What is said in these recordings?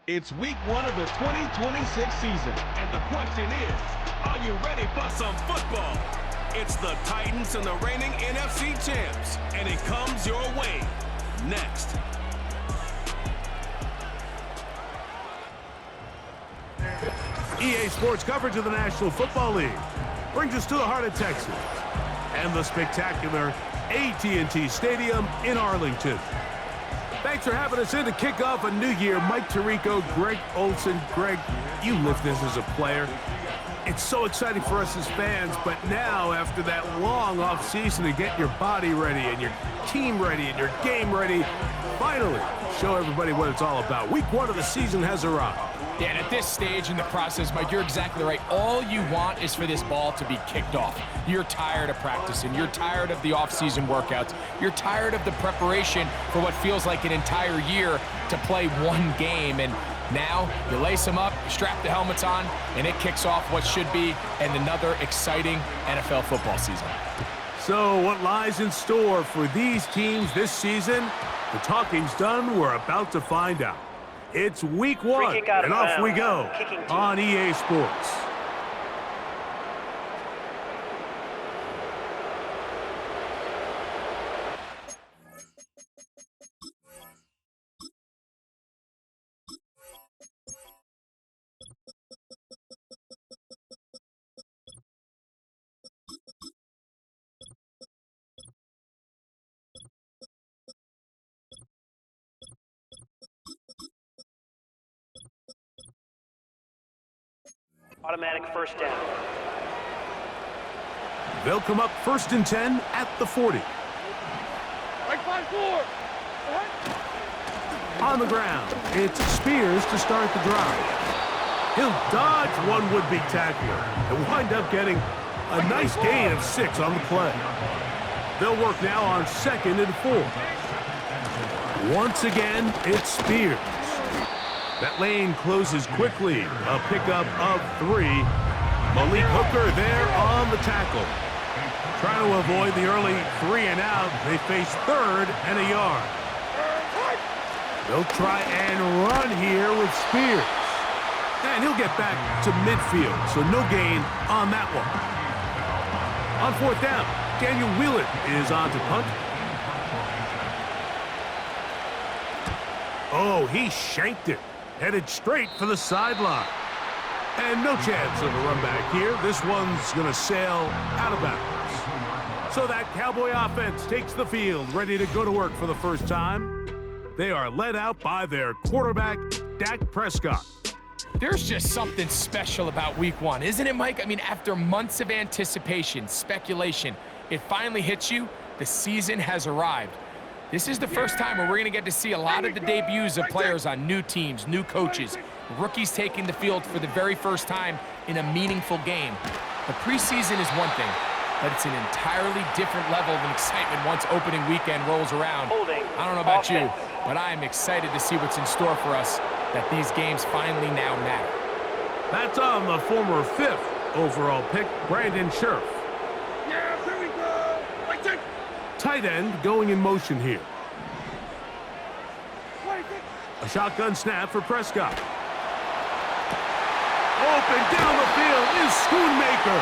It's week one of the 2026 season. And the question is, are you ready for some football? It's the Titans and the reigning NFC champs, and it comes your way next. EA Sports coverage of the National Football League brings us to the heart of Texas and the spectacular AT&T Stadium in Arlington. Thanks for having us in to kick off a new year. Mike Tirico, Greg Olson. Greg, you lived this as a player. It's so exciting for us as fans, but now after that long off season to get your body ready and your team ready and your game ready, finally show everybody what it's all about. Week one of the season has arrived. Yeah, and at this stage in the process, Mike, you're exactly right. All you want is for this ball to be kicked off. You're tired of practicing. You're tired of the off-season workouts. You're tired of the preparation for what feels like an entire year to play one game. And now you lace them up, strap the helmets on, and it kicks off what should be another exciting NFL football season. So what lies in store for these teams this season? The talking's done. We're about to find out. It's week one, and off we go on EA Sports. Automatic first down. They'll come up 1st and 10 at the 40. Right 5-4. On the ground, it's Spears to start the drive. He'll dodge one would-be tackler and wind up getting a nice gain of 6 on the play. They'll work now on 2nd and 4. Once again, it's Spears. That lane closes quickly. A pickup of 3. Malik Hooker there on the tackle. Trying to avoid the early 3 and out. They face 3rd and a yard. They'll try and run here with Spears. And he'll get back to midfield, so no gain on that one. On 4th down, Daniel Wheelan is on to punt. Oh, he shanked it. Headed straight for the sideline. And no chance of a run back here. This one's going to sail out of bounds. So that Cowboy offense takes the field, ready to go to work for the first time. They are led out by their quarterback, Dak Prescott. There's just something special about week one, isn't it, Mike? I mean, after months of anticipation, speculation, it finally hits you. The season has arrived. This is the first time where we're going to get to see a lot of the debuts of players on new teams, new coaches, rookies taking the field for the very first time in a meaningful game. The preseason is one thing, but it's an entirely different level of excitement once opening weekend rolls around. I don't know about you, but I'm excited to see what's in store for us, that these games finally now matter. That's on the former 5th overall pick, Brandon Scherf. Yeah, here we go. Right check. Tight end going in motion here. A shotgun snap for Prescott. Open down the field is Schoonmaker.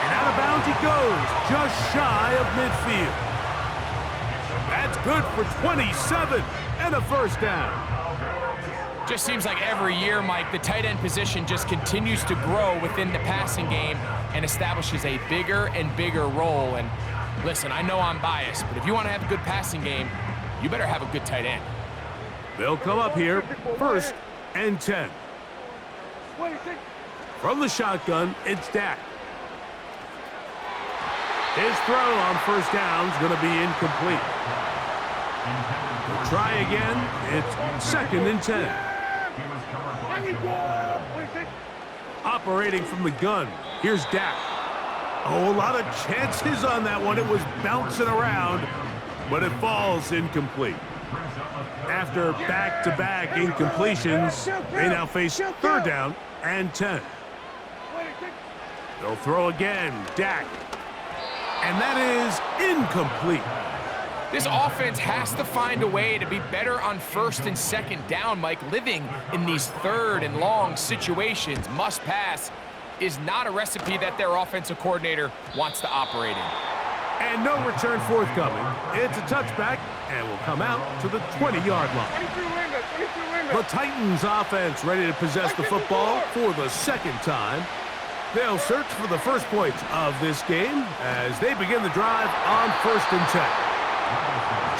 And out of bounds he goes, just shy of midfield. That's good for 27 and a first down. Just seems like every year, Mike, the tight end position just continues to grow within the passing game and establishes a bigger and bigger role. And listen, I know I'm biased, but if you want to have a good passing game, you better have a good tight end. They'll come up here, 1st and 10. From the shotgun, it's Dak. His throw on 1st down is going to be incomplete. They'll try again. It's 2nd and 10. Operating from the gun, here's Dak. Oh, a lot of chances on that one. It was bouncing around, but it falls incomplete. After back-to-back incompletions, they now face 3rd down and 10. They'll throw again, Dak. And that is incomplete. This offense has to find a way to be better on first and second down, Mike. Living in these third and long situations, must pass, is not a recipe that their offensive coordinator wants to operate in. And no return forthcoming. It's a touchback and will come out to the 20-yard line. 22 Linda. The Titans offense ready to possess the football for the second time. They'll search for the first points of this game as they begin the drive on 1st and 10.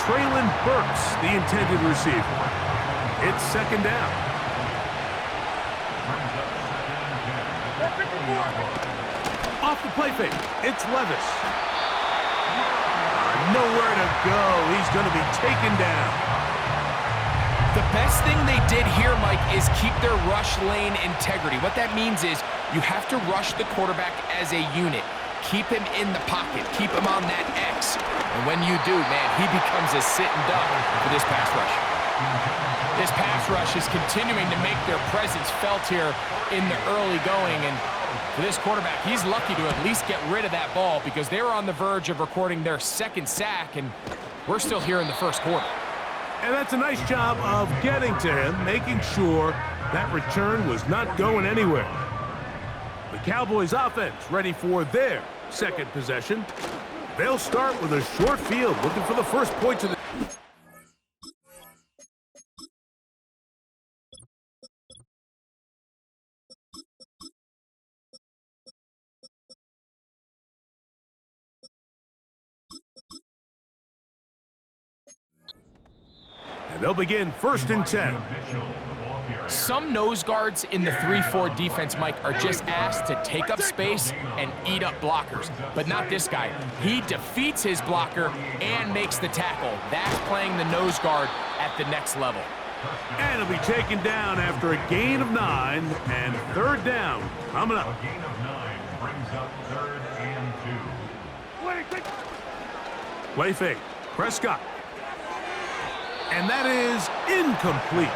Traylon Burks, the intended receiver. It's 2nd down. Off the play fake, it's Levis. Nowhere to go. He's going to be taken down. The best thing they did here, Mike, is keep their rush lane integrity. What that means is you have to rush the quarterback as a unit. Keep him in the pocket. Keep him on that X. And when you do, man, he becomes a sitting duck for this pass rush. This pass rush is continuing to make their presence felt here in the early going. And for this quarterback, he's lucky to at least get rid of that ball because they were on the verge of recording their 2nd sack, and we're still here in the 1st quarter. And that's a nice job of getting to him, making sure that return was not going anywhere. The Cowboys offense ready for their 2nd possession. They'll start with a short field, looking for the first point of the... And they'll begin 1st and 10. Some nose guards in the 3-4 defense, Mike, are just asked to take up space and eat up blockers. But not this guy. He defeats his blocker and makes the tackle. That's playing the nose guard at the next level. And he'll be taken down after a gain of 9 and 3rd down coming up. A gain of 9 brings up 3rd and 2. Play fake. Prescott. And that is incomplete.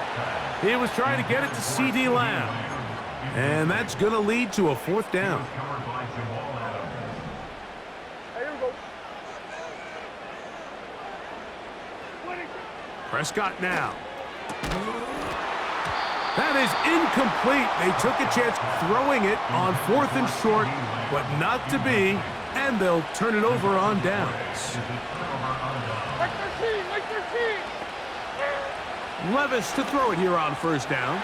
He was trying to get it to C.D. Lamb. And that's going to lead to a 4th down. Here we go. Prescott now. That is incomplete. They took a chance throwing it on 4th and short, but not to be, and they'll turn it over on downs. Like 13. Levis to throw it here on 1st down.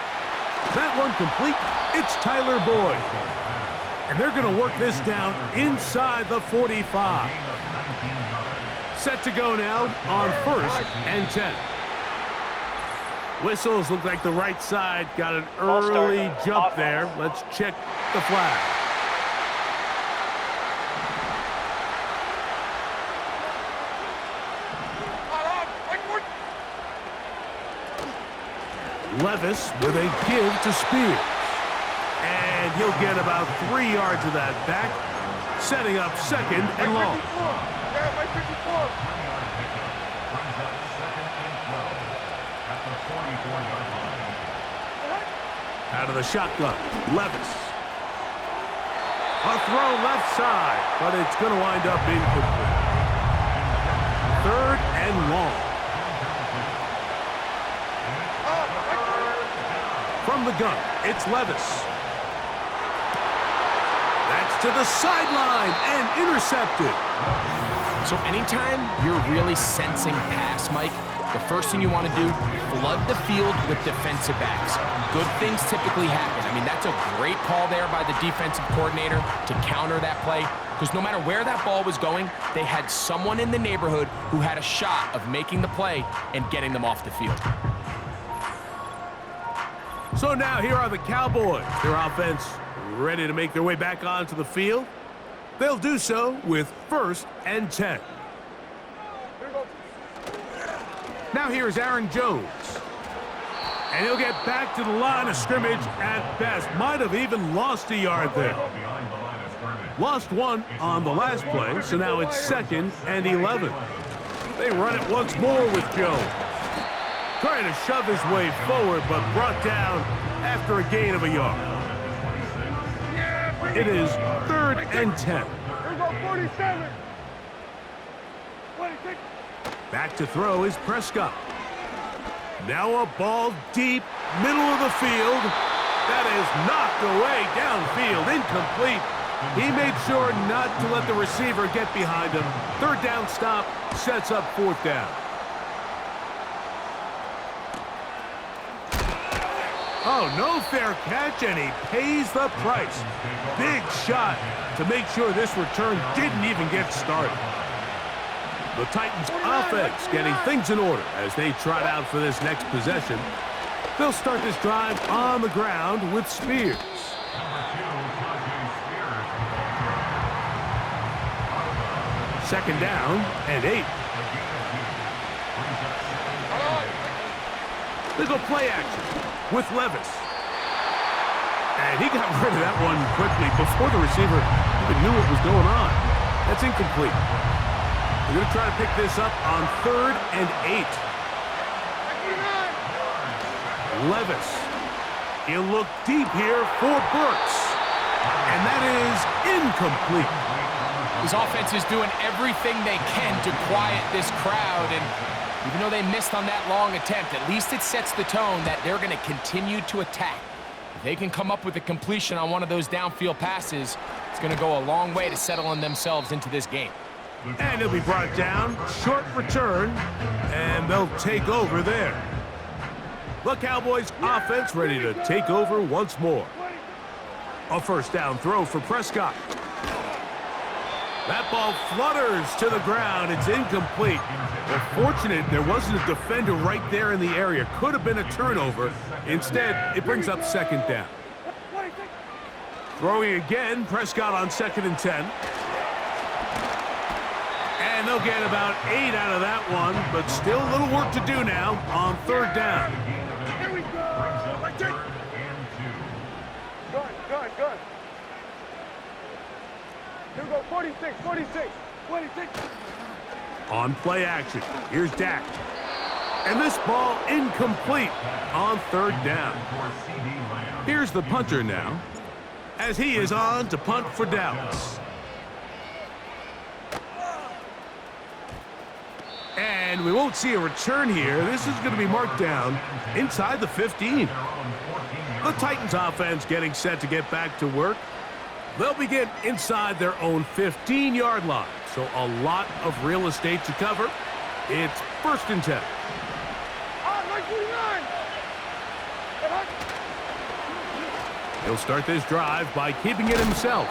That one complete. It's Tyler Boyd. And they're going to work this down inside the 45. Set to go now on 1st and 10. Whistles look like the right side got an early jump there. Let's check the flag. Levis with a give to Spears. And he'll get about 3 yards of that back, setting up 2nd and long. Yeah, my 54. Out of the shotgun, Levis. A throw left side, but it's going to wind up incomplete. 3rd and long. From the gun, it's Levis. That's to the sideline and intercepted. So anytime you're really sensing pass, Mike, the first thing you want to do, flood the field with defensive backs. Good things typically happen. I mean, that's a great call there by the defensive coordinator to counter that play, because no matter where that ball was going, they had someone in the neighborhood who had a shot of making the play and getting them off the field. So now here are the Cowboys. Their offense ready to make their way back onto the field. They'll do so with 1st and 10. Now here's Aaron Jones. And he'll get back to the line of scrimmage at best. Might have even lost a yard there. Lost 1 on the last play, so now it's 2nd and 11. They run it once more with Jones. Trying to shove his way forward, but brought down after a gain of a yard. It is 3rd and 10. Here we go, 47. Back to throw is Prescott. Now a ball deep, middle of the field. That is knocked away downfield, incomplete. He made sure not to let the receiver get behind him. Third down stop sets up fourth down. Oh, no fair catch, and he pays the price. Big shot to make sure this return didn't even get started. The Titans offense getting things in order as they trot out for this next possession. They'll start this drive on the ground with Spears. Second down and 8. They go play action with Levis. And he got rid of that one quickly before the receiver even knew what was going on. That's incomplete. They're going to try to pick this up on 3rd and 8. Levis. He'll look deep here for Burks. And that is incomplete. His offense is doing everything they can to quiet this crowd, and even though they missed on that long attempt, at least it sets the tone that they're going to continue to attack. If they can come up with a completion on one of those downfield passes, it's going to go a long way to settling themselves into this game. And he'll be brought down, short return, and they'll take over there. The Cowboys offense ready to take over once more. A first down throw for Prescott. That ball flutters to the ground. It's incomplete. Well, fortunate there wasn't a defender right there in the area. Could have been a turnover. Instead, it brings up second down. Throwing again, Prescott on 2nd and 10. And they'll get about 8 out of that one, but still a little work to do now on 3rd down. Here we go. Good. Here we go, 46. On play action, here's Dak. And this ball incomplete on 3rd down. Here's the punter now, as he is on to punt for Dallas. And we won't see a return here. This is going to be marked down inside the 15. The Titans offense getting set to get back to work. They'll begin inside their own 15-yard line, so a lot of real estate to cover. It's 1st and 10. He'll start this drive by keeping it himself.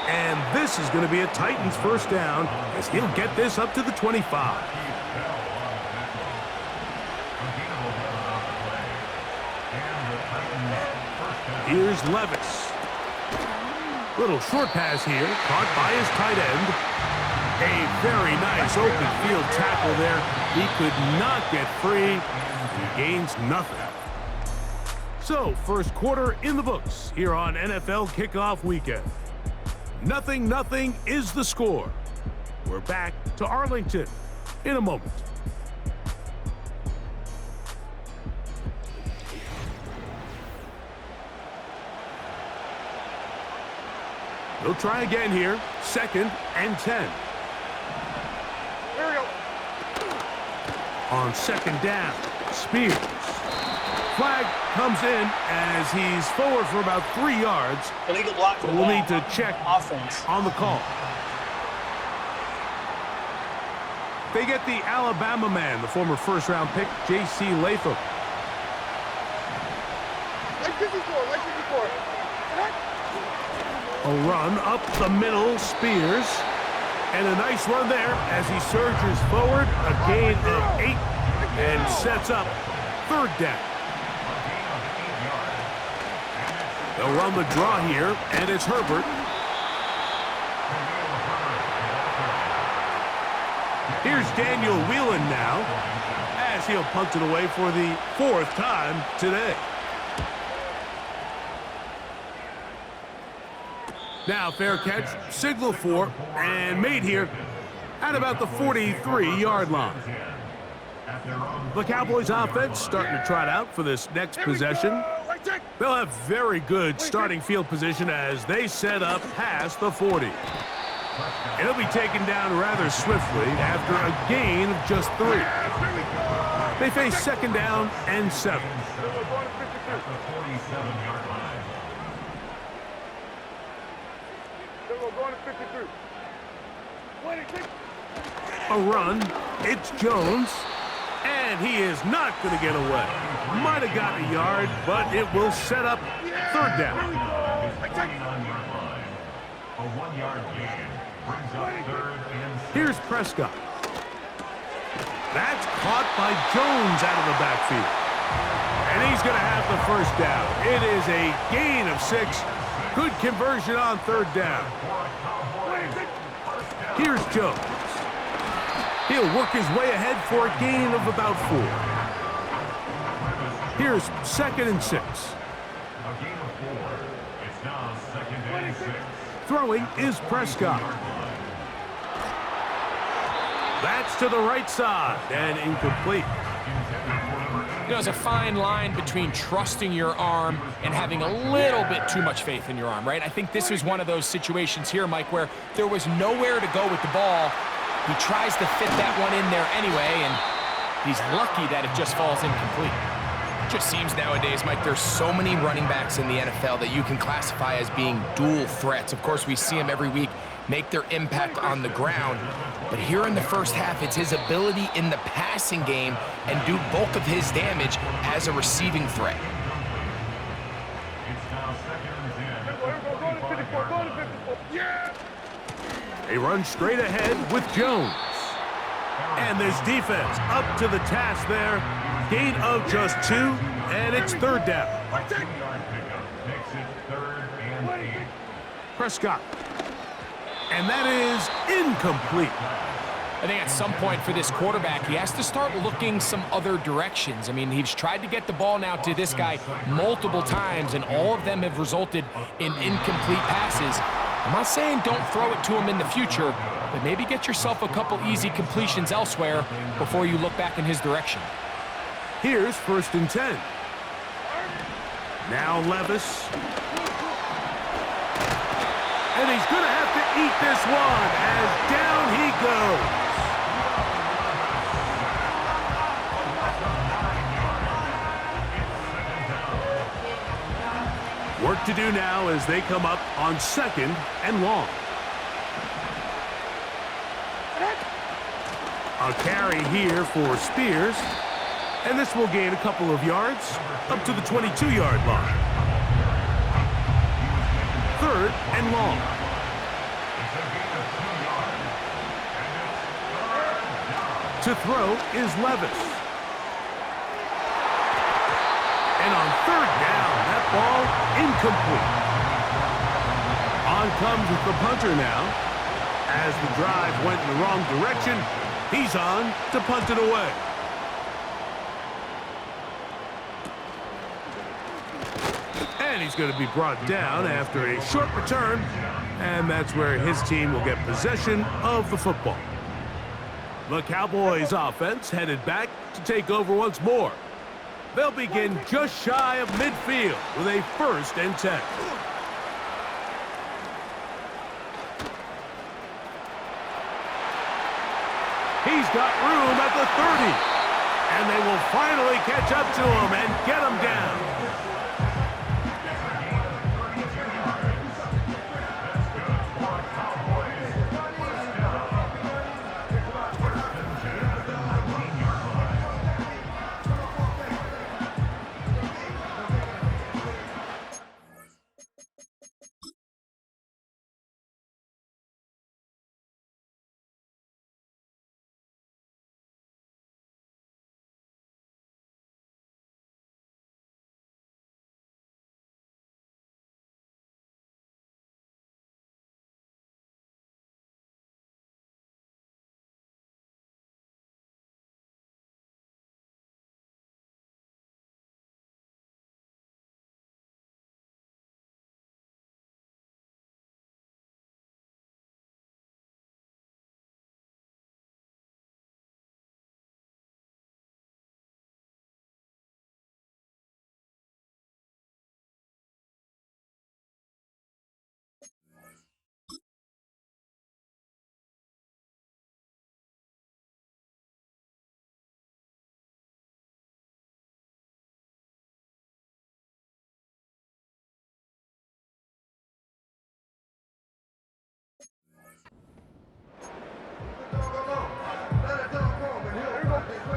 And this is going to be a Titans first down as he'll get this up to the 25. Here's Levis. Little short pass here, caught by his tight end. A very nice open field tackle there. He could not get free. He gains nothing. So, first quarter in the books here on NFL Kickoff Weekend. 0-0 is the score. We're back to Arlington in a moment. They'll try again here. 2nd and 10. Here we go. On 2nd down, Spears. Flag comes in as he's forward for about 3 yards. Illegal block for the We'll ball. need to check Offense. on the call. They get the Alabama man, the former first-round pick, J.C. Latham. Like 54. A run up the middle, Spears. And a nice run there as he surges forward. A gain of 8 and sets up 3rd down. They'll run the draw here, and it's Herbert. Here's Daniel Whelan now, as he'll punt it away for the 4th time today. Now fair catch, signal for, and made here at about the 43-yard line. The Cowboys offense starting to trot out for this next possession. They'll have very good starting field position as they set up past the 40. He'll be taken down rather swiftly after a gain of just 3. They face second down and 7. At the 47-yard line. We're going to 53. A run. It's Jones. And he is not going to get away. Might have gotten a yard, but it will set up third down. 29-yard line. A 1-yard gain brings up third and 6. Here's Prescott. That's caught by Jones out of the backfield. And he's going to have the first down. It is a gain of 6. Good conversion on third down. Here's Jones. He'll work his way ahead for a gain of about 4. Here's second and 6. A gain of 4. It's now second and 6. Throwing is Prescott. That's to the right side and incomplete. You know, there's a fine line between trusting your arm and having a little bit too much faith in your arm, right? I think this was one of those situations here, Mike, where there was nowhere to go with the ball. He tries to fit that one in there anyway, and he's lucky that it just falls incomplete. It just seems nowadays, Mike, there's so many running backs in the NFL that you can classify as being dual threats. Of course, we see them every week make their impact on the ground. But here in the first half, it's his ability in the passing game and do bulk of his damage as a receiving threat. It's now second and 10. Going to 54. Going to 54. Yeah! They run straight ahead with Jones. And this defense up to the task there. Gain of just 2, and it's third down. 2-yard pickup makes it third and 8. Prescott. And that is incomplete. I think at some point for this quarterback, he has to start looking some other directions. I mean, he's tried to get the ball now to this guy multiple times, and all of them have resulted in incomplete passes. I'm not saying don't throw it to him in the future, but maybe get yourself a couple easy completions elsewhere before you look back in his direction. Here's first and 10. Now Levis. And he's going to have to eat this one as down he goes. Work to do now as they come up on second and long. A carry here for Spears. And this will gain a couple of yards up to the 22-yard line. Third and long. To throw is Levis. And on third down, that ball incomplete. On comes the punter now. As the drive went in the wrong direction, he's on to punt it away. And he's going to be brought down after a short return, and that's where his team will get possession of the football. The Cowboys offense headed back to take over once more. They'll begin just shy of midfield with a first and 10. He's got room at the 30, and they will finally catch up to him and get him down.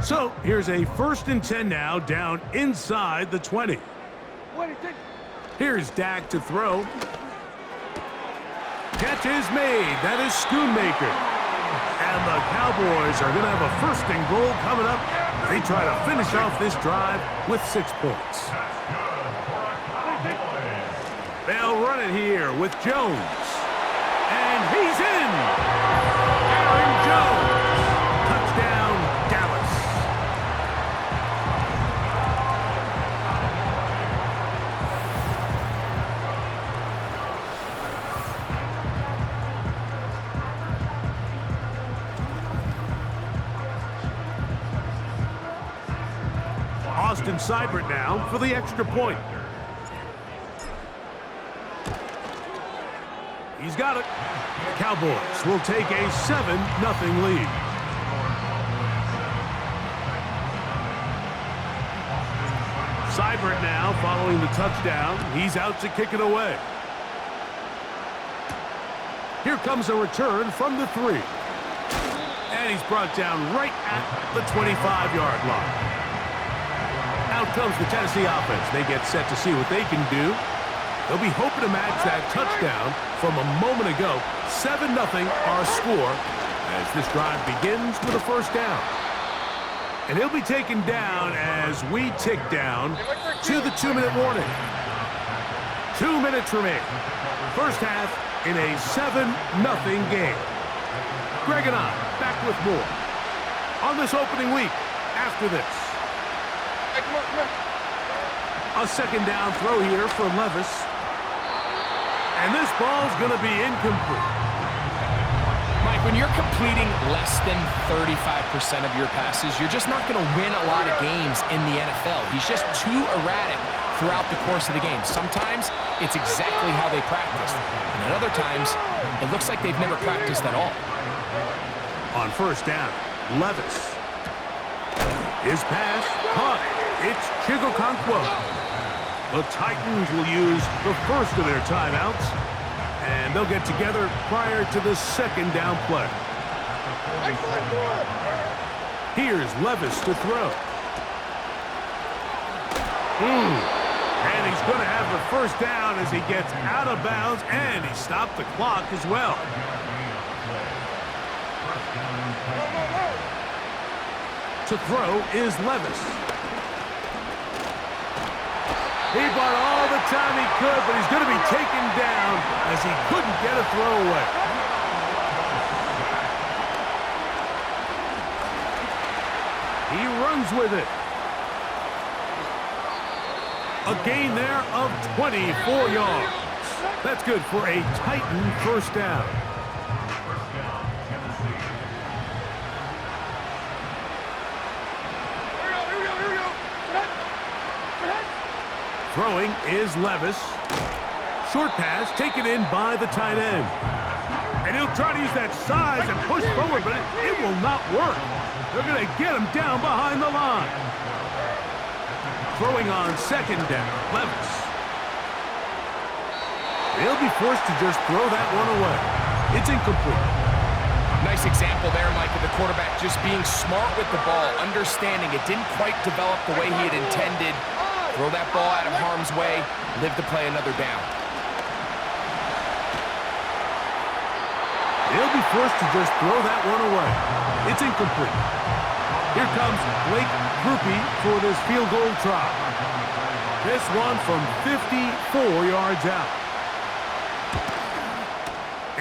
So here's a 1st and 10 now, down inside the 20. Here's Dak to throw. Catch is made. That is Schoonmaker. And the Cowboys are going to have a 1st and goal coming up. They try to finish off this drive with 6 points. They'll run it here with Jones. And he's in. Aaron Jones. Touchdown, Dallas. Austin Seibert now for the extra point. He's got it. Cowboys will take a 7-0 lead. Seibert now following the touchdown. He's out to kick it away. Here comes a return from the 3. And he's brought down right at the 25-yard line. Out comes the Tennessee offense. They get set to see what they can do. They'll be hoping to match that touchdown from a moment ago. 7-0 our score as this drive begins with a 1st down. And he'll be taken down as we tick down to the 2-minute warning. 2 minutes remain. 1st half in a 7-0 game. Greg and I back with more on this opening week after this. A 2nd down throw here for Levis. And this ball's going to be incomplete. Mike, when you're completing less than 35% of your passes, you're just not going to win a lot of games in the NFL. He's just too erratic throughout the course of the game. Sometimes it's exactly how they practiced. And at other times, it looks like they've never practiced at all. On 1st down, Levis. His pass caught. It's Chigokonkwo. The Titans will use the 1st of their timeouts, and they'll get together prior to the 2nd down play. Here's Levis to throw. And he's going to have the 1st down as he gets out of bounds, and he stopped the clock as well. To throw is Levis. He bought all the time he could, but he's going to be taken down as he couldn't get a throw away. He runs with it. A gain there of 24 yards. That's good for a Titan 1st down. Throwing is Levis. Short pass taken in by the tight end. And he'll try to use that size and push forward, but it will not work. They're going to get him down behind the line. Throwing on 2nd down, Levis. He'll be forced to just throw that one away. It's incomplete. Nice example there, Mike, of the quarterback just being smart with the ball, understanding it didn't quite develop the way he had intended. Throw that ball out of harm's way, live to play another down. He'll be forced to just throw that one away. It's incomplete. Here comes Blake Grupe for this field goal try. This one from 54 yards out.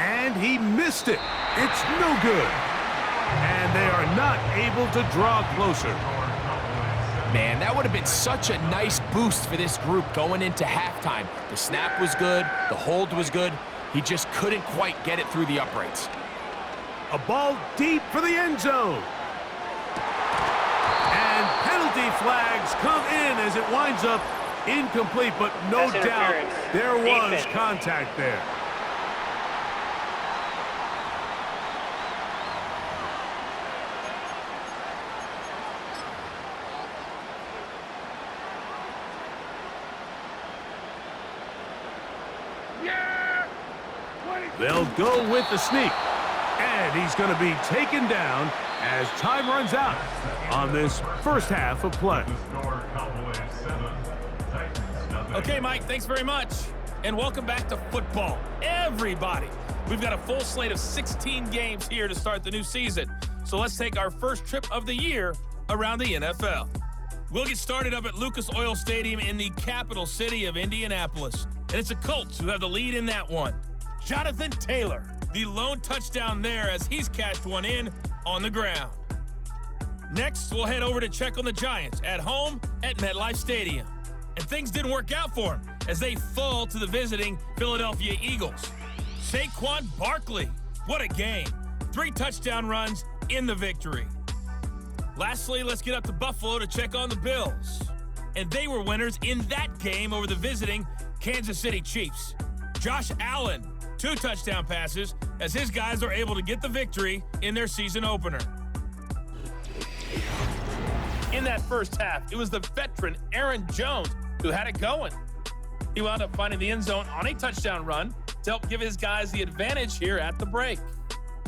And he missed it. It's no good. And they are not able to draw closer. Man, that would have been such a nice boost for this group going into halftime. The snap was good. The hold was good. He just couldn't quite get it through the uprights. A ball deep for the end zone. And penalty flags come in as it winds up incomplete, but no doubt there was contact there. They'll go with the sneak. And he's going to be taken down as time runs out on this first half of play. Score Cowboys 7, Titans nothing. Okay, Mike, thanks very much. And welcome back to football, everybody. We've got a full slate of 16 games here to start the new season. So let's take our first trip of the year around the NFL. We'll get started up at Lucas Oil Stadium in the capital city of Indianapolis. And it's the Colts who have the lead in that one. Jonathan Taylor, the lone touchdown there as he's cashed one in on the ground. Next, we'll head over to check on the Giants at home at MetLife Stadium. And things didn't work out for them as they fall to the visiting Philadelphia Eagles. Saquon Barkley, what a game. 3 touchdown runs in the victory. Lastly, let's get up to Buffalo to check on the Bills. And they were winners in that game over the visiting Kansas City Chiefs. Josh Allen, 2 touchdown passes as his guys are able to get the victory in their season opener. In that first half, it was the veteran Aaron Jones who had it going. He wound up finding the end zone on a touchdown run to help give his guys the advantage here at the break.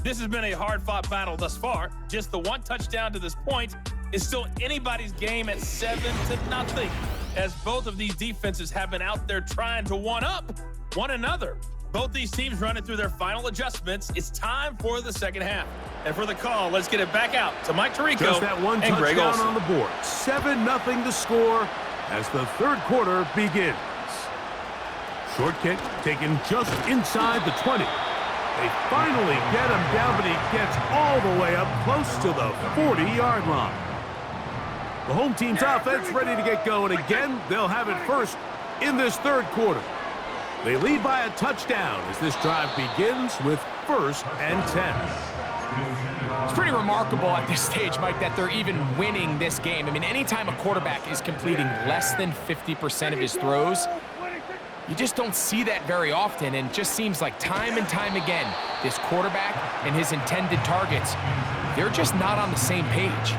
This has been a hard-fought battle thus far. Just the 1 touchdown to this point is still anybody's game at 7-0, as both of these defenses have been out there trying to one-up one another. Both these teams running through their final adjustments. It's time for the second half. And for the call, let's get it back out to Mike Tirico Just that 1 and Greg touchdown Olsen. on the board. 7-0 the score as the third quarter begins. Short kick taken just inside the 20. They finally get him down, but he gets all the way up close to the 40-yard line. The home team's offense ready to get going again. They'll have it first in this third quarter. They lead by a touchdown as this drive begins with 1st and 10. It's pretty remarkable at this stage, Mike, that they're even winning this game. I mean, anytime a quarterback is completing less than 50% of his throws, you just don't see that very often, and it just seems like time and time again, this quarterback and his intended targets, they're just not on the same page.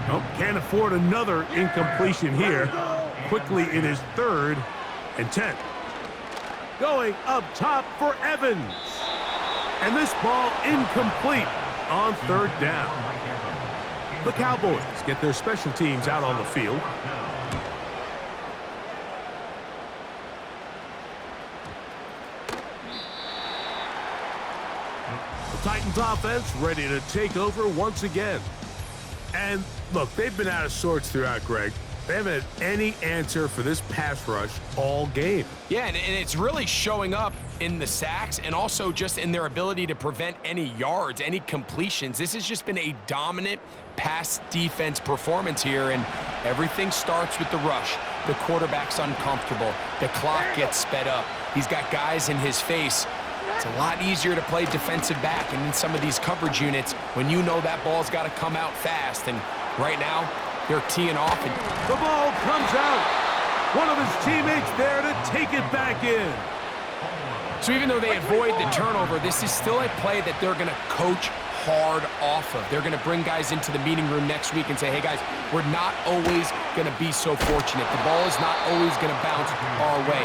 Nope, can't afford another incompletion here. Quickly, it is 3rd and 10. Going up top for Evans. And this ball incomplete on 3rd down. The Cowboys get their special teams out on the field. The Titans offense ready to take over once again. And look, they've been out of sorts throughout, Greg. They haven't had any answer for this pass rush all game. Yeah, and it's really showing up in the sacks and also just in their ability to prevent any yards, any completions. This has just been a dominant pass defense performance here, and everything starts with the rush. The quarterback's uncomfortable. The clock gets sped up. He's got guys in his face. It's a lot easier to play defensive back and in some of these coverage units when you know that ball's got to come out fast. And right now, they're teeing off. And the ball comes out. One of his teammates there to take it back in. So even though they avoid the turnover, this is still a play that they're going to coach hard off of. They're going to bring guys into the meeting room next week and say, hey, guys, we're not always going to be so fortunate. The ball is not always going to bounce our way.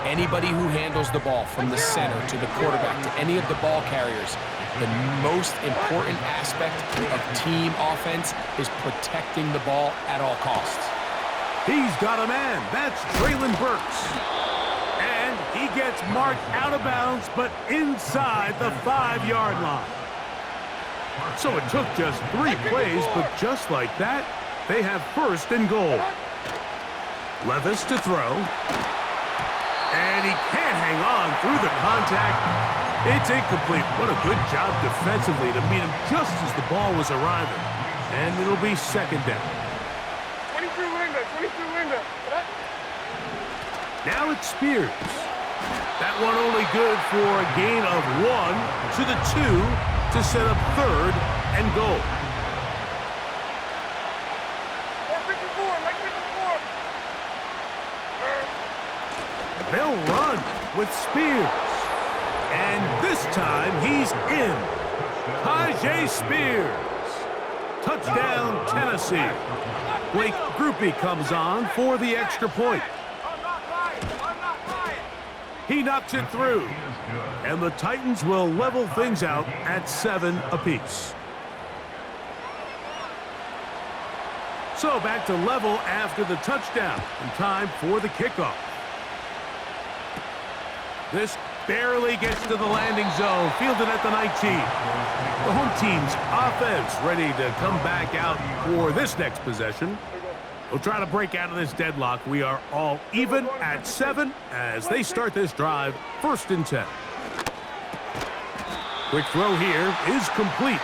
Anybody who handles the ball from the center to the quarterback to any of the ball carriers, the most important aspect of team offense is protecting the ball at all costs. He's got a man. That's Traylon Burks. And he gets marked out of bounds, but inside the 5-yard line. So it took just 3 plays, but just like that, they have 1st and goal. Levis to throw. And he can't hang on through the contact. It's incomplete. What a good job defensively to meet him just as the ball was arriving. And it'll be 2nd down. 22 Linda. Now it's Spears. That one only good for a gain of 1 to the 2 to set up 3rd and goal. 454, like 54. They'll run with Spears. And this time he's in. Tajay Spears. Touchdown, Tennessee. Blake Groupie comes on for the extra point. He knocks it through. And the Titans will level things out at 7 apiece. So back to level after the touchdown. And time for the kickoff. This barely gets to the landing zone, fielded at the 19. The home team's offense ready to come back out for this next possession. We'll try to break out of this deadlock. We are all even at 7 as they start this drive, 1st and 10. Quick throw here is complete.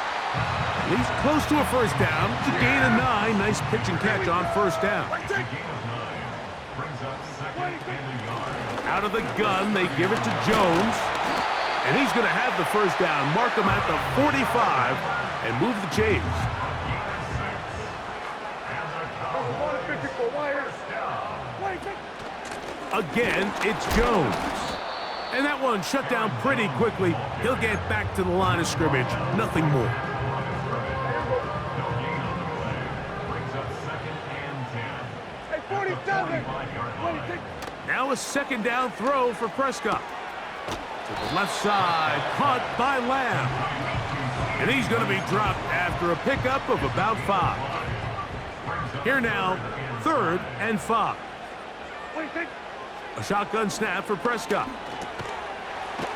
He's close to a 1st down. It's a gain of 9. Nice pitch and catch on 1st down. Out of the gun, they give it to Jones. And he's going to have the 1st down. Mark him at the 45 and move the chains. Again, it's Jones. And that one shut down pretty quickly. He'll get back to the line of scrimmage. Nothing more. Now a 2nd down throw for Prescott. To the left side, caught by Lamb. And he's going to be dropped after a pickup of about 5. Here now, 3rd and 5. A shotgun snap for Prescott.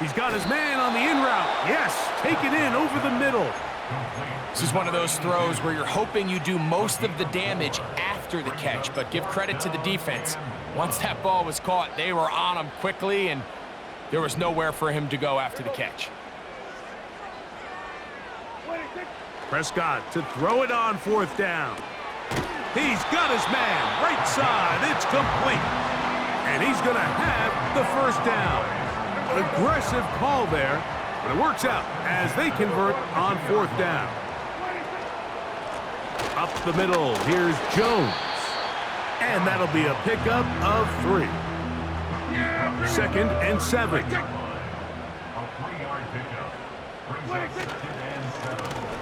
He's got his man on the in route. Yes, taken in over the middle. This is one of those throws where you're hoping you do most of the damage after the catch, but give credit to the defense. Once that ball was caught, they were on him quickly, and there was nowhere for him to go after the catch. Prescott to throw it on 4th down. He's got his man, right side, it's complete. And he's going to have the 1st down. An aggressive call there, but it works out as they convert on 4th down. Up the middle, here's Jones. And that'll be a pickup of 3. 2nd and 7.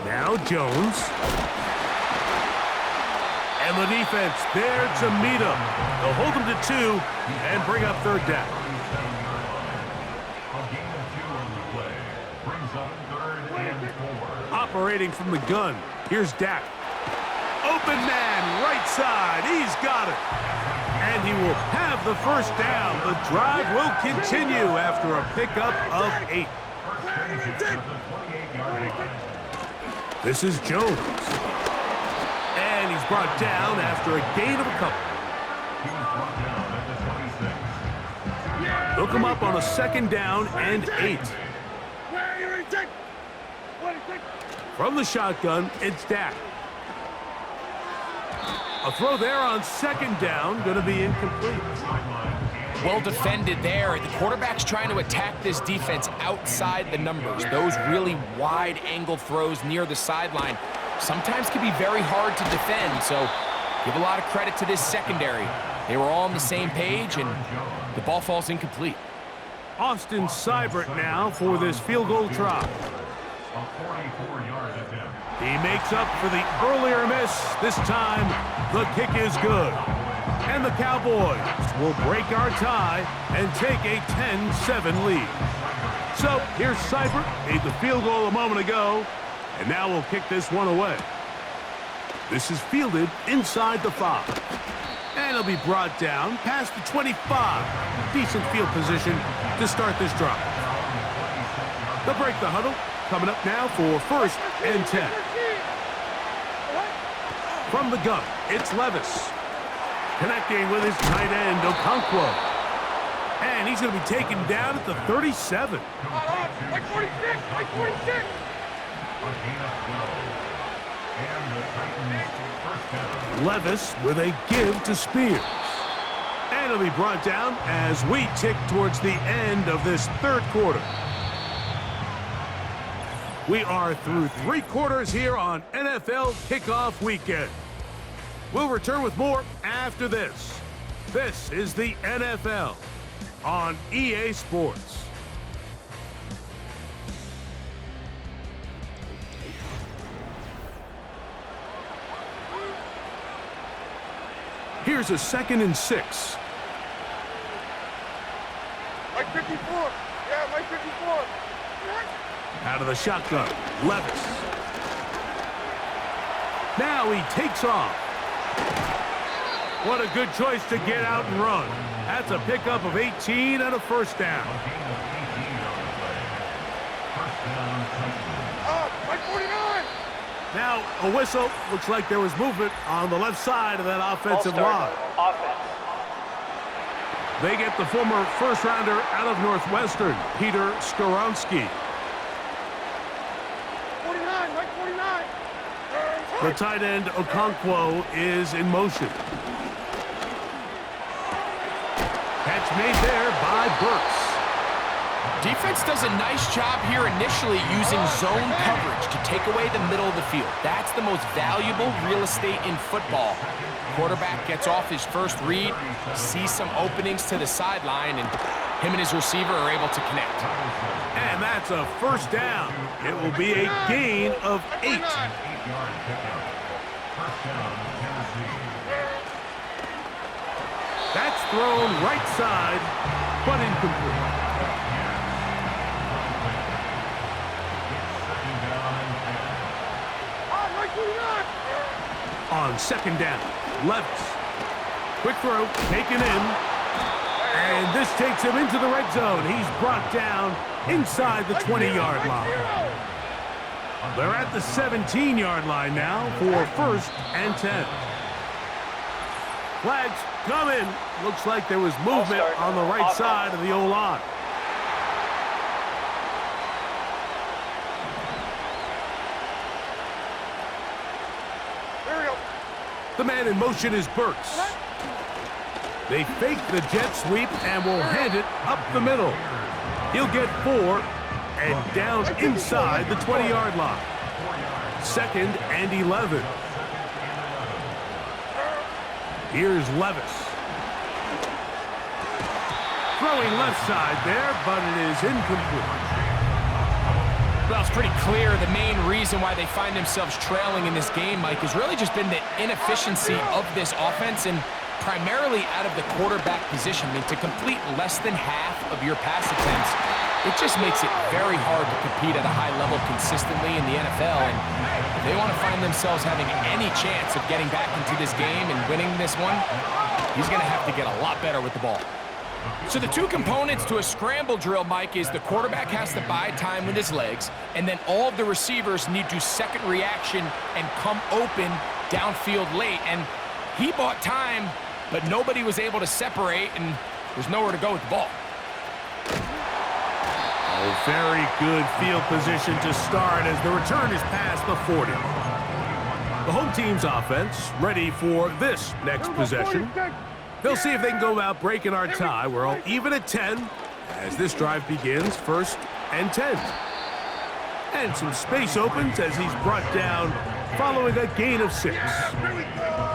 Now Jones. And the defense there to meet him. They'll hold him to 2 and bring up 3rd down. Operating from the gun, here's Dak. Open man, right side, he's got it. And he will have the 1st down. The drive will continue after a pickup of 8. This is Jones. And he's brought down after a gain of a couple. They'll come up on a 2nd down and 8. From the shotgun, it's Dak. A throw there on 2nd down, going to be incomplete. Well defended there. The quarterback's trying to attack this defense outside the numbers. Those really wide angle throws near the sideline sometimes can be very hard to defend, so give a lot of credit to this secondary. They were all on the same page, and the ball falls incomplete. Austin Seibert now for this field goal try. He makes up for the earlier miss. This time, the kick is good. And the Cowboys will break our tie and take a 10-7 lead. So here's Seibert, made the field goal a moment ago, and now we'll kick this one away. This is fielded inside the 5. And it'll be brought down past the 25. Decent field position to start this drive. They'll break the huddle. Coming up now for 1st and 10. From the gun, it's Levis. Connecting with his tight end, Okonkwo. And he's going to be taken down at the 37. Like 46, like 46. Levis with a give to Spears. And it'll be brought down as we tick towards the end of this 3rd quarter. We are through 3 quarters here on NFL Kickoff Weekend. We'll return with more after this. This is the NFL on EA Sports. Here's a 2nd and 6. Like 54. Yeah, like 54. Out of the shotgun, Levis. Now he takes off. What a good choice to get out and run. That's a pickup of 18 and a first down. Like 49. Now a whistle. Looks like there was movement on the left side of that offensive line. They get the former first-rounder out of Northwestern, Peter Skoronsky. 49, like 49. The tight end, Okonkwo, is in motion. Catch made there by Burks. Defense does a nice job here initially using zone coverage to take away the middle of the field. That's the most valuable real estate in football. Quarterback gets off his first read, sees some openings to the sideline, and him and his receiver are able to connect. And that's a first down. It will be a gain of 8. That's thrown right side, but incomplete. On second down, Levis. Quick throw, taken in. And this takes him into the red zone. He's brought down inside the 20-yard line. They're at the 17-yard line now for first and 10. Flags come in. Looks like there was movement on the right side of the O-line. The man in motion is Burks. They fake the jet sweep and will hand it up the middle. He'll get 4 and down inside the 20-yard line. Second and 11. Here's Levis. Throwing left side there, but it is incomplete. Well, it's pretty clear the main reason why they find themselves trailing in this game, Mike, has really just been the inefficiency of this offense and primarily out of the quarterback position. I mean, to complete less than half of your pass attempts, it just makes it very hard to compete at a high level consistently in the NFL. And if they want to find themselves having any chance of getting back into this game and winning this one, he's going to have to get a lot better with the ball. So the two components to a scramble drill, Mike, is the quarterback has to buy time with his legs, and then all of the receivers need to second reaction and come open downfield late. And he bought time, but nobody was able to separate, and there's nowhere to go with the ball. Oh, very good field position to start as the return is past the 40. The home team's offense ready for this next possession. They'll see if they can go about breaking our tie. We're all even at 10 as this drive begins, first and 10. And some space opens as he's brought down following a gain of 6.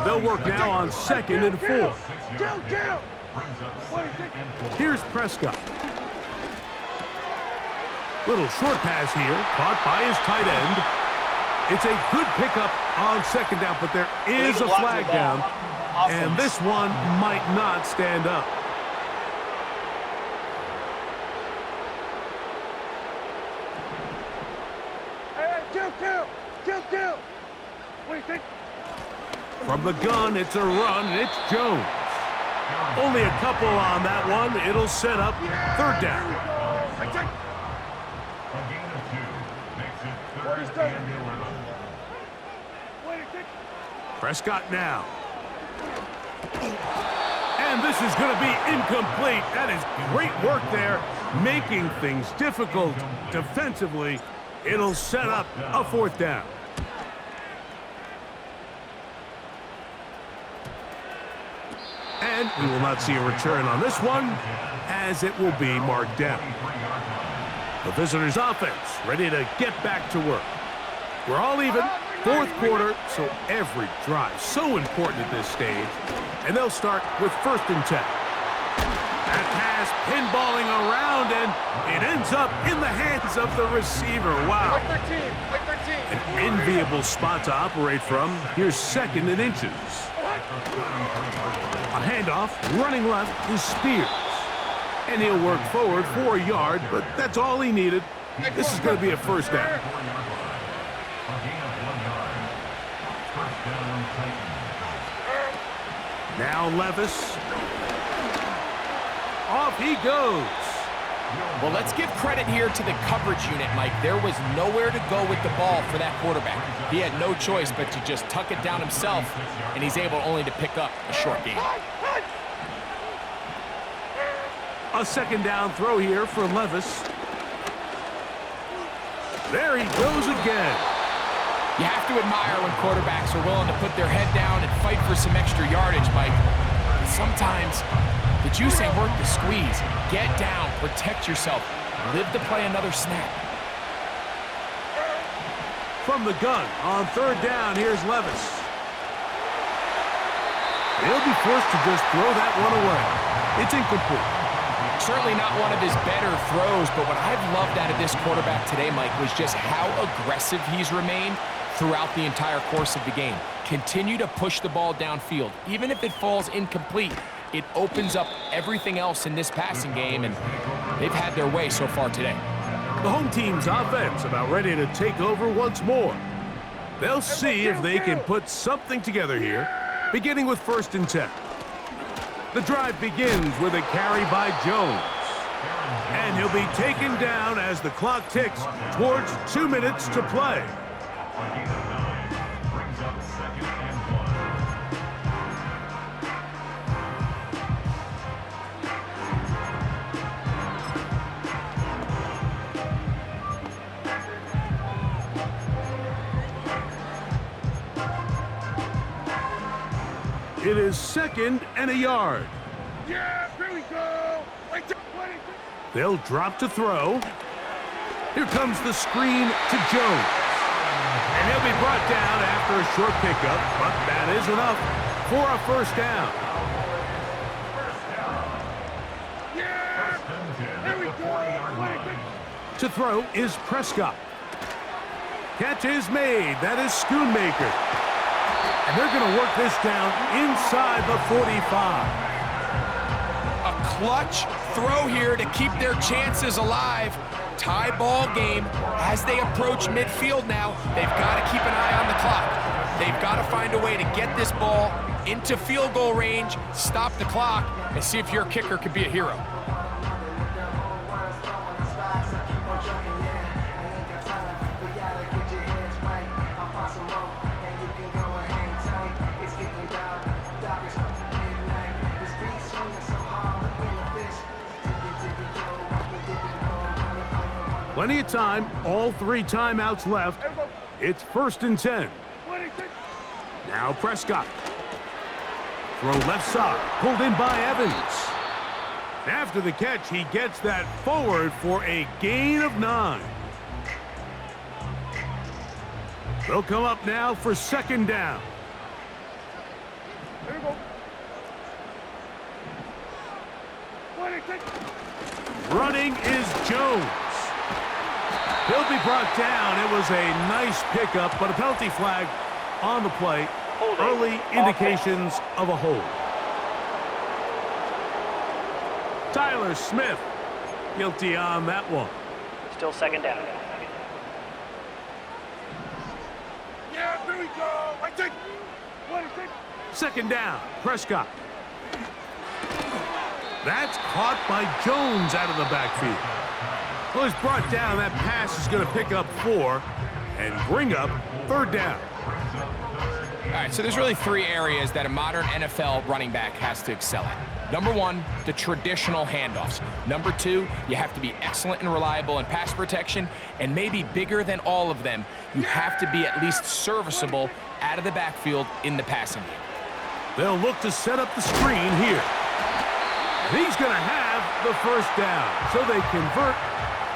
They'll work now on second and 4. Here's Prescott. Little short pass here, caught by his tight end. It's a good pickup on second down, but there is a flag down. And this one might not stand up. Kill. What do you think? From the gun, it's a run, and it's Jones. Only a couple on that one. It'll set up third down. A gain of 2 makes it 3rd and 11. Prescott now. And this is going to be incomplete. That is great work there, making things difficult defensively. It'll set up a 4th down. And we will not see a return on this one, as it will be marked down. The visitors' offense ready to get back to work. We're all even, 4th quarter, so every drive so important at this stage. And they'll start with first and 10. That pass pinballing around, and it ends up in the hands of the receiver. Wow. Like 13. An enviable spot to operate from. Here's second and inches. A handoff, running left is Spears. And he'll work forward for a yard, but that's all he needed. This is going to be a first down. A gain of 1 yard. First down, Titans. Now Levis. Off he goes. Well, let's give credit here to the coverage unit, Mike. There was nowhere to go with the ball for that quarterback. He had no choice but to just tuck it down himself, and he's able only to pick up a short gain. A second down throw here for Levis. There he goes again. You have to admire when quarterbacks are willing to put their head down and fight for some extra yardage, Mike. But sometimes the juice ain't worth the squeeze. Get down, protect yourself, live to play another snap. From the gun on third down, here's Levis. He'll be forced to just throw that one away. It's incomplete. Certainly not one of his better throws, but what I've loved out of this quarterback today, Mike, was just how aggressive he's remained throughout the entire course of the game. Continue to push the ball downfield. Even if it falls incomplete, it opens up everything else in this passing game, and they've had their way so far today. The home team's offense about ready to take over once more. They'll see if they can put something together here, beginning with 1st and 10. The drive begins with a carry by Jones. And he'll be taken down as the clock ticks towards 2 minutes to play. A gain of 9. Brings up 2nd and 1. It is 2nd and a yard. Yeah, here we go. Like 20. They'll drop to throw. Here comes the screen to Jones. And he'll be brought down after a short pickup, but that is enough for a first down. Yeah, here we go. To throw is Prescott. Catch is made. That is Schoonmaker. And they're going to work this down inside the 45. A clutch throw here to keep their chances alive. Tie ball game as they approach midfield now. They've got to keep an eye on the clock. They've got to find a way to get this ball into field goal range, stop the clock, and see if your kicker could be a hero. Plenty of time, all 3 timeouts left. It's 1st and 10. Now Prescott. Throw left side, pulled in by Evans. After the catch, he gets that forward for a gain of 9. They'll come up now for 2nd down. Here we go. Running is Jones. He'll be brought down. It was a nice pickup, but a penalty flag on the play. Early indications of a hold. Tyler Smith, guilty on that one. Still 2nd down. Yeah, here we go. Like 20. 2nd down, Prescott. That's caught by Jones out of the backfield. Well, he's brought down. That pass is going to pick up 4 and bring up 3rd down. All right, so there's really 3 areas that a modern NFL running back has to excel at. Number 1, the traditional handoffs. Number 2, you have to be excellent and reliable in pass protection. And maybe bigger than all of them, you have to be at least serviceable out of the backfield in the passing game. They'll look to set up the screen here. And he's going to have the first down. So they convert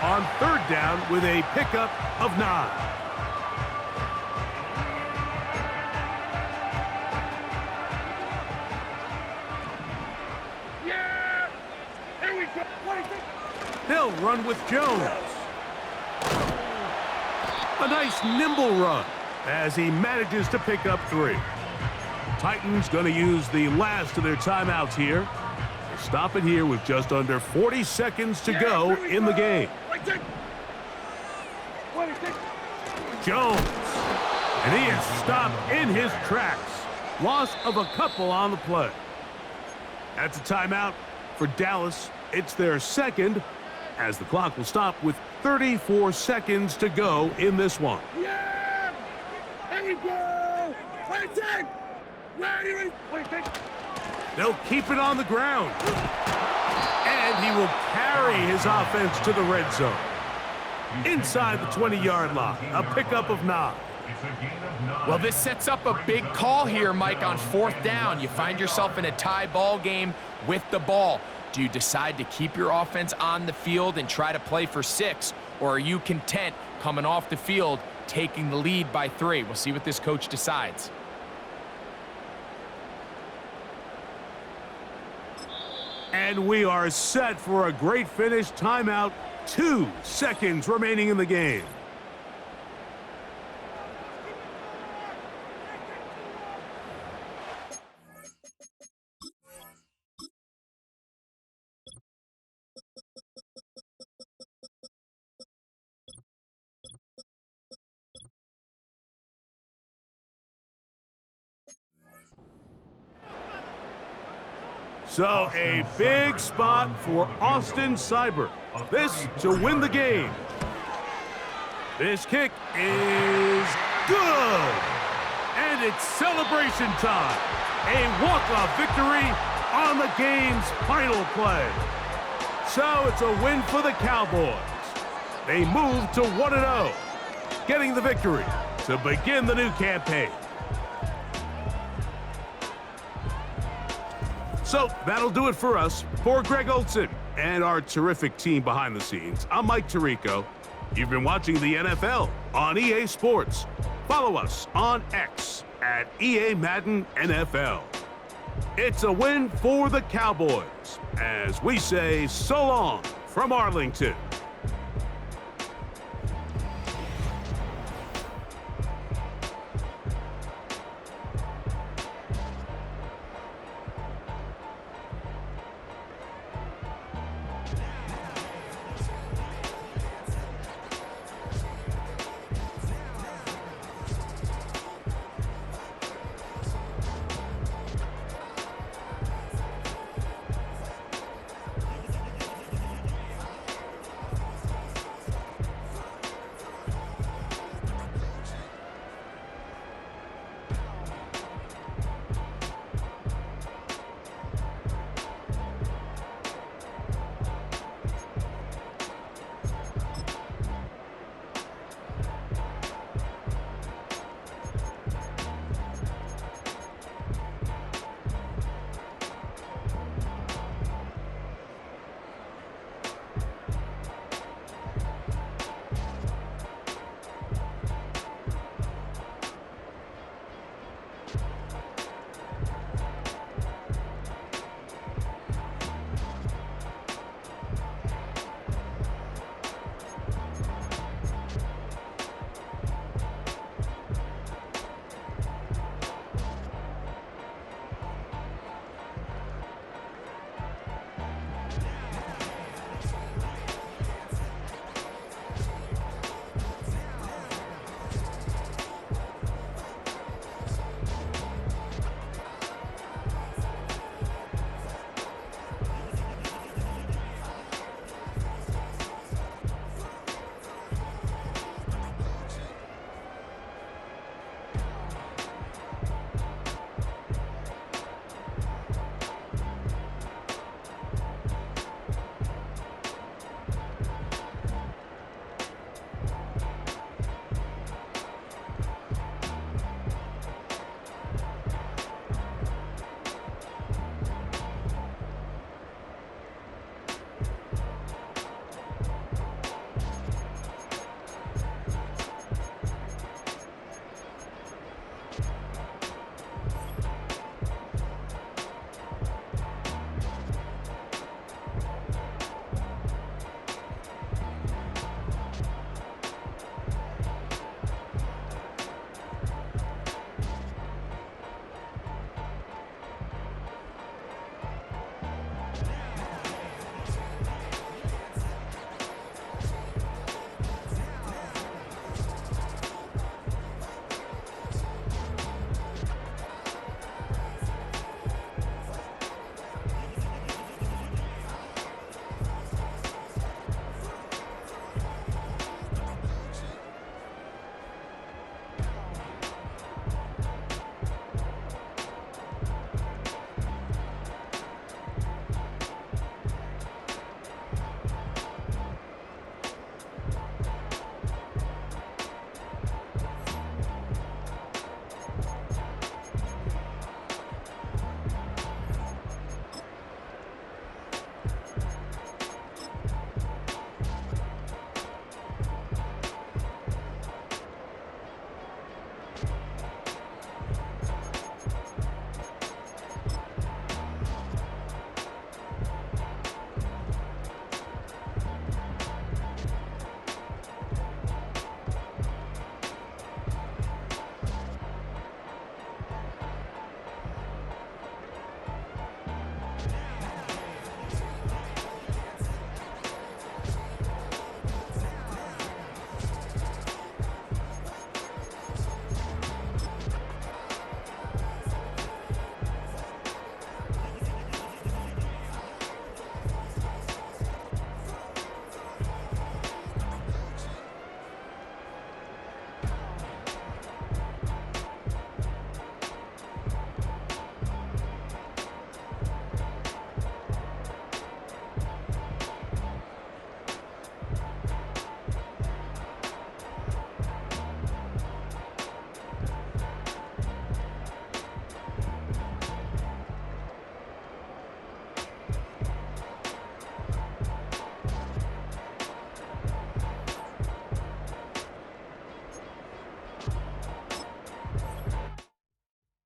on 3rd down with a pickup of 9. Yeah, here we go. They'll run with Jones. A nice nimble run as he manages to pick up 3. Titans going to use the last of their timeouts here. Stop it here with just under 40 seconds to go in the game. Jones. And he is stopped in his tracks. Loss of a couple on the play. That's a timeout for Dallas. It's their second, as the clock will stop with 34 seconds to go in this one. Yeah! Here we go! Waiting! Ready! Waiting! They'll keep it on the ground. And he will carry his offense to the red zone. Inside the 20-yard line, a pickup of 9. Well, this sets up a big call here, Mike, on 4th down. You find yourself in a tie ball game with the ball. Do you decide to keep your offense on the field and try to play for 6? Or are you content coming off the field, taking the lead by 3? We'll see what this coach decides. And we are set for a great finish. Timeout. 2 seconds remaining in the game. So a big spot for Austin Seibert. This to win the game. This kick is good. And it's celebration time. A walk-off victory on the game's final play. So it's a win for the Cowboys. They move to 1-0, getting the victory to begin the new campaign. So that'll do it for us. For Greg Olson and our terrific team behind the scenes, I'm Mike Tirico. You've been watching the NFL on EA Sports. Follow us on X at EA Madden NFL. It's a win for the Cowboys as we say so long from Arlington.